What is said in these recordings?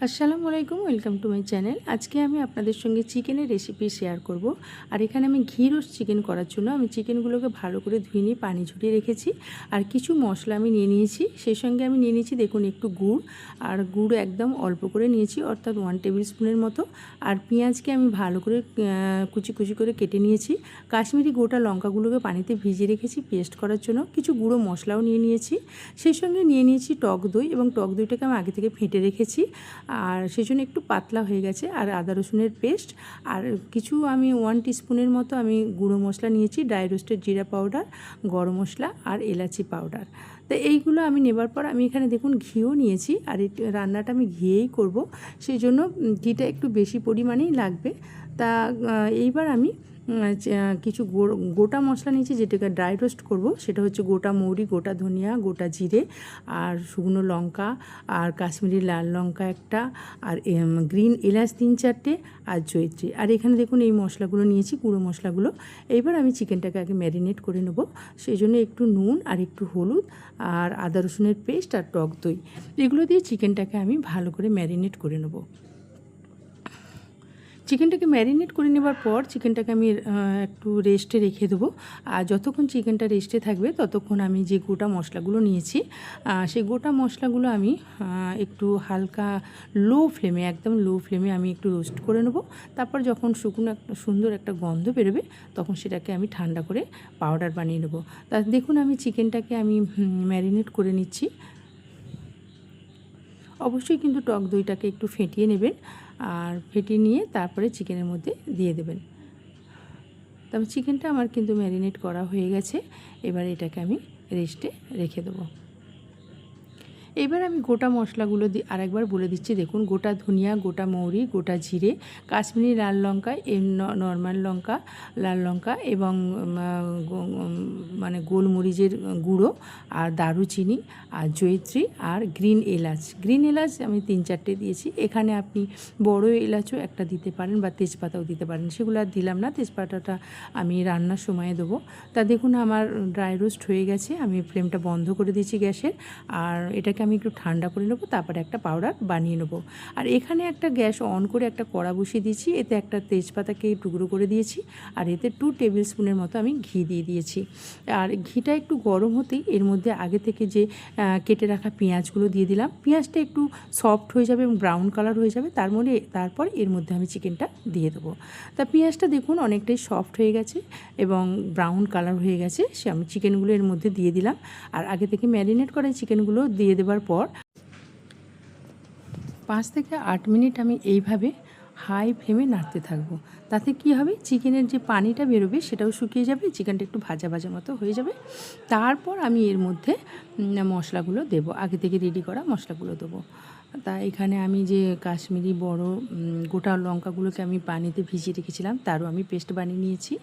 আসসালামু আলাইকুম, welcome to my channel. আজকে আমি আপনাদের সঙ্গে চিকেনের রেসিপি শেয়ার করব। আর এখানে আমি ঘি রোস্ট চিকেন করার জন্য আমি চিকেনগুলোকে ভালো করে ধুয়ে নিয়ে পানি ঝরিয়ে রেখেছি। আর কিছু মশলা আমি নিয়ে নিয়েছি, সেই সঙ্গে আমি নিয়ে নিয়েছি দেখুন একটু গুড়। আর গুড় একদম অল্প করে নিয়েছি, অর্থাৎ 1 টেবিল স্পুনের মতো। আর পেঁয়াজকে আমি ভালো করে কুচি কুচি করে কেটে নিয়েছি। কাশ্মীরি গোটা লঙ্কাগুলোকে পানিতে ভিজিয়ে রেখেছি পেস্ট করার জন্য। কিছু গুঁড়ো মশলাও নিয়ে নিয়েছি, সেই সঙ্গে নিয়ে নিয়েছি টক দই, এবং টক দইটাকে আমি আগে থেকে ফেটে রেখেছি, আর সেই জন্য একটু পাতলা হয়ে গেছে। আর আদা রসুনের পেস্ট, আর কিছু আমি 1 টিস্পুনের মতো আমি গুঁড়ো মশলা নিয়েছি, ড্রাই রোস্টেড জিরা পাউডার, গরম মশলা আর এলাচি পাউডার। তো এইগুলো আমি নেবার পর আমি এখানে দেখুন ঘিও নিয়েছি, আর এই রান্নাটা আমি ঘিয়েই করব, সেই জন্য ঘিটা একটু বেশি পরিমাণেই লাগবে। তা এইবার আমি কিছু গোটা মশলা নিয়েছি, যেটাকে ড্রাই রোস্ট করব। সেটা হচ্ছে গোটা মৌরি, গোটা ধনিয়া, গোটা জিরে, আর শুকনো লঙ্কা, আর কাশ্মীরি লাল লঙ্কা একটা, আর গ্রিন এলাচ 3-4টে, আর জয়িত্রী। আর এখানে দেখুন এই মশলাগুলো নিয়েছি, গুঁড়ো মশলাগুলো। এইবার আমি চিকেনটাকে আগে ম্যারিনেট করে নেব, সেই জন্য একটু নুন আর একটু হলুদ আর আদা রসুনের পেস্ট আর টক দই, এগুলো দিয়ে চিকেনটাকে আমি ভালো করে ম্যারিনেট করে নেব। চিকেনটাকে ম্যারিনেট করে নেবার পর চিকেনটাকে আমি একটু রেস্টে রেখে দেবো। আর যতক্ষণ চিকেনটা রেস্টে থাকবে ততক্ষণ আমি যে গোটা মশলাগুলো নিয়েছি, সেই গোটা মশলাগুলো আমি একটু হালকা লো ফ্লেমে, একদম লো ফ্লেমে আমি একটু রোস্ট করে নেব। তারপর যখন শুকনো একটা সুন্দর একটা গন্ধ বেরোবে, তখন সেটাকে আমি ঠান্ডা করে পাউডার বানিয়ে নেব। তা দেখুন আমি চিকেনটাকে আমি ম্যারিনেট করে নিচ্ছি। অবশ্যই কিন্তু টক দইটাকে একটু ফেটিয়ে নেবেন, আর ফেটিয়ে নিয়ে তারপরে চিকেনের মধ্যে দিয়ে দেবেন। তবে চিকেনটা আমার কিন্তু ম্যারিনেট করা হয়ে গেছে। এবার এটাকে আমি রেস্টে রেখে দেবো। এবার আমি গোটা মশলাগুলো আরেকবার বলে দিচ্ছি। দেখুন, গোটা ধনিয়া, গোটা মৌরি, গোটা জিরে, কাশ্মীরি লাল লঙ্কা, নর্মাল লঙ্কা, লাল লঙ্কা, এবং মানে গোলমরিচের গুঁড়ো, আর দারুচিনি, আর জয়িত্রী, আর গ্রিন এলাচ। গ্রিন এলাচ আমি 3-4টে দিয়েছি। এখানে আপনি বড় এলাচও একটা দিতে পারেন, বা তেজপাতাও দিতে পারেন। সেগুলো আর দিলাম না, তেজপাতাটা আমি রান্নার সময়ে দেবো। তা দেখুন আমার ড্রাই রোস্ট হয়ে গেছে, আমি ফ্লেমটা বন্ধ করে দিয়েছি গ্যাসের। আর এটাকে আমি একটু ঠান্ডা করে নেবো, তারপরে একটা পাউডার বানিয়ে নেবো। আর এখানে একটা গ্যাস অন করে একটা কড়া বসিয়ে দিয়েছি, এতে একটা তেজপাতাকে টুকরো করে দিয়েছি, আর এতে 2 টেবিল স্পুনের মতো আমি ঘি দিয়ে দিয়েছি। আর ঘিটা একটু গরম হতেই এর মধ্যে আগে থেকে যে কেটে রাখা পেঁয়াজগুলো দিয়ে দিলাম। পেঁয়াজটা একটু সফট হয়ে যাবে এবং ব্রাউন কালার হয়ে যাবে, তারপর এর মধ্যে আমি চিকেনটা দিয়ে দেবো। তা পেঁয়াজটা দেখুন অনেকটাই সফট হয়ে গেছে এবং ব্রাউন কালার হয়ে গেছে, সে আমি চিকেনগুলো এর মধ্যে দিয়ে দিলাম। আর আগে থেকে ম্যারিনেট করা চিকেনগুলো দিয়ে দেওয়ার পর 5 থেকে 8 মিনিট আমি এইভাবে হাই ফ্লেমে নাড়তে থাকবো। তাতে কি হবে, চিকেনের যে পানিটা বেরোবে সেটাও শুকিয়ে যাবে, চিকেনটা একটু ভাজা ভাজা মতো হয়ে যাবে। তারপর আমি এর মধ্যে মশলাগুলো দেবো, আগে থেকে রেডি করা মশলাগুলো দেবো। তা এখানে আমি যে কাশ্মীরি বড় গোটা লঙ্কাগুলোকে আমি পানিতে ভিজিয়ে রেখেছিলাম, তারও আমি পেস্ট বানিয়ে নিয়েছি।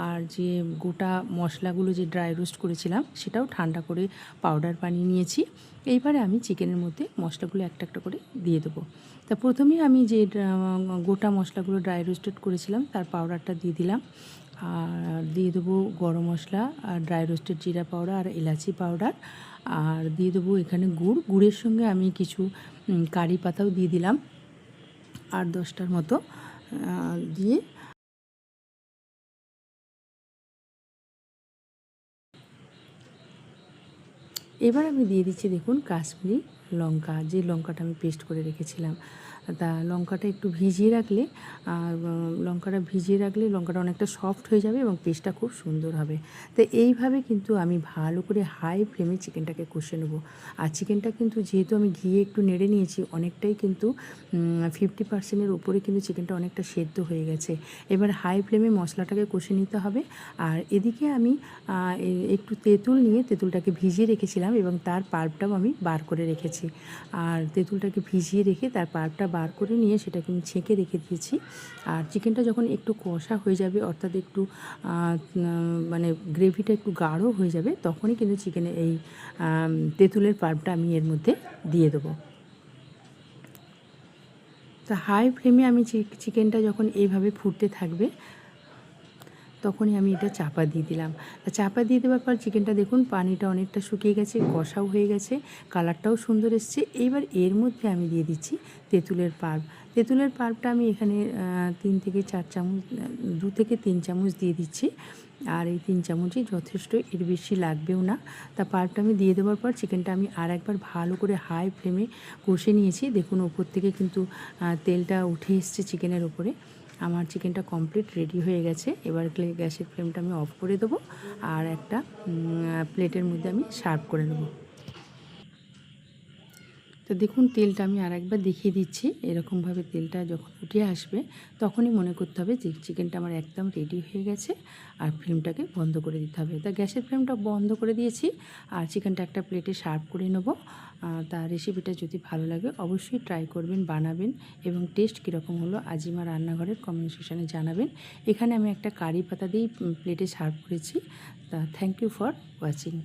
আর যে গোটা মশলাগুলো যে ড্রাই রোস্ট করেছিলাম, সেটাও ঠান্ডা করে পাউডার বানিয়ে নিয়েছি। এইবারে আমি চিকেনের মধ্যে মশলাগুলো একটা একটা করে দিয়ে দেবো। তা প্রথমেই আমি যে গোটা মশলাগুলো ড্রাই রোস্টেড করেছিলাম তার পাউডারটা দিয়ে দিলাম। আর দিয়ে দেবো গরম মশলা, আর ড্রাই রোস্টেড জিরা পাউডার, আর এলাচি পাউডার, আর দিয়ে দেবো এখানে গুড়ের সঙ্গে আমি কিছু কারি পাতাও দিয়ে দিলাম, 8-10টার মতো দিয়ে। এবার আমি দিয়ে দিচ্ছি দেখুন কাশ্মীরি লঙ্কা, যে লঙ্কাটা আমি পেস্ট করে রেখেছিলাম। তা লঙ্কাটা একটু ভিজিয়ে রাখলে, আর লঙ্কাটা অনেকটা সফট হয়ে যাবে এবং পেস্টটা খুব সুন্দর হবে। তো এইভাবে কিন্তু আমি ভালো করে হাই ফ্লেমে চিকেনটাকে কষে নেব। আর চিকেনটা কিন্তু যেহেতু আমি ঘিয়ে একটু নেড়ে নিয়েছি, অনেকটাই কিন্তু 50%-এর উপরে কিন্তু চিকেনটা অনেকটা সেদ্ধ হয়ে গেছে। এবার হাই ফ্লেমে মশলাটাকে কষে নিতে হবে। আর এদিকে আমি একটু তেঁতুল নিয়ে তেঁতুলটাকে ভিজিয়ে রেখেছিলাম, এবং তার পাল্পটাও আমি বার করে রেখেছি। আর তেঁতুলটাকে ভিজিয়ে রেখে তার পাল্পটা বার করে নিয়ে সেটাকে আমি ছেঁকে রেখে দিয়েছি। আর চিকেনটা যখন একটু কষা হয়ে যাবে, অর্থাৎ একটু মানে গ্রেভিটা একটু গাঢ় হয়ে যাবে, তখনই কিন্তু চিকেনে এই তেঁতুলের পাল্পটা আমি এর মধ্যে দিয়ে দেবো। তা হাই ফ্লেমে আমি চিকেনটা যখন এইভাবে ফুটতে থাকবে, তখনই আমি এটা চাপা দিয়ে দিলাম। চাপা দিয়ে দেওয়ার পর চিকেনটা দেখুন পানিটা অনেকটা শুকিয়ে গেছে, কষাও হয়ে গেছে, কালারটাও সুন্দর এসছে। এইবার এর মধ্যে আমি দিয়ে দিচ্ছি তেঁতুলের পাল্প। তেঁতুলের পাল্পটা আমি এখানে 3 থেকে 4 চামচ, 2 থেকে 3 চামচ দিয়ে দিচ্ছি। আর এই 3 চামচই যথেষ্ট, এর বেশি লাগবেও না। তা পাল্পটা আমি দিয়ে দেওয়ার পর চিকেনটা আমি আর একবার ভালো করে হাই ফ্লেমে কষে নিয়েছি। দেখুন ওপর থেকে কিন্তু তেলটা উঠে এসছে চিকেনের ওপরে। আমার চিকেনটা কমপ্লিট রেডি হয়ে গেছে। এবার গ্যাসের ফ্লেমটা আমি অফ করে দেবো আর একটা প্লেটের মধ্যে আমি সার্ভ করে নেব। তো দেখুন তেলটা আমি আরেকবার দেখিয়ে দিচ্ছি। এরকমভাবে তেলটা যখন উঠে আসবে তখনই মনে করতে হবে যে চিকেনটা আমার একদম রেডি হয়ে গেছে, আর ফ্লেমটাকে বন্ধ করে দিতে হবে। তা গ্যাসের ফ্লেমটা বন্ধ করে দিয়েছি আর চিকেনটা একটা প্লেটে সার্ভ করে নেব। তা রেসিপিটা যদি ভালো লাগে অবশ্যই ট্রাই করবেন, বানাবেন এবং টেস্ট কীরকম হলো আজিমা রান্নাঘরের কমেন্ট সেকশানে জানাবেন। এখানে আমি একটা কারি পাতা দিয়েই প্লেটে সার্ভ করেছি। তা থ্যাংক ইউ ফর ওয়াচিং।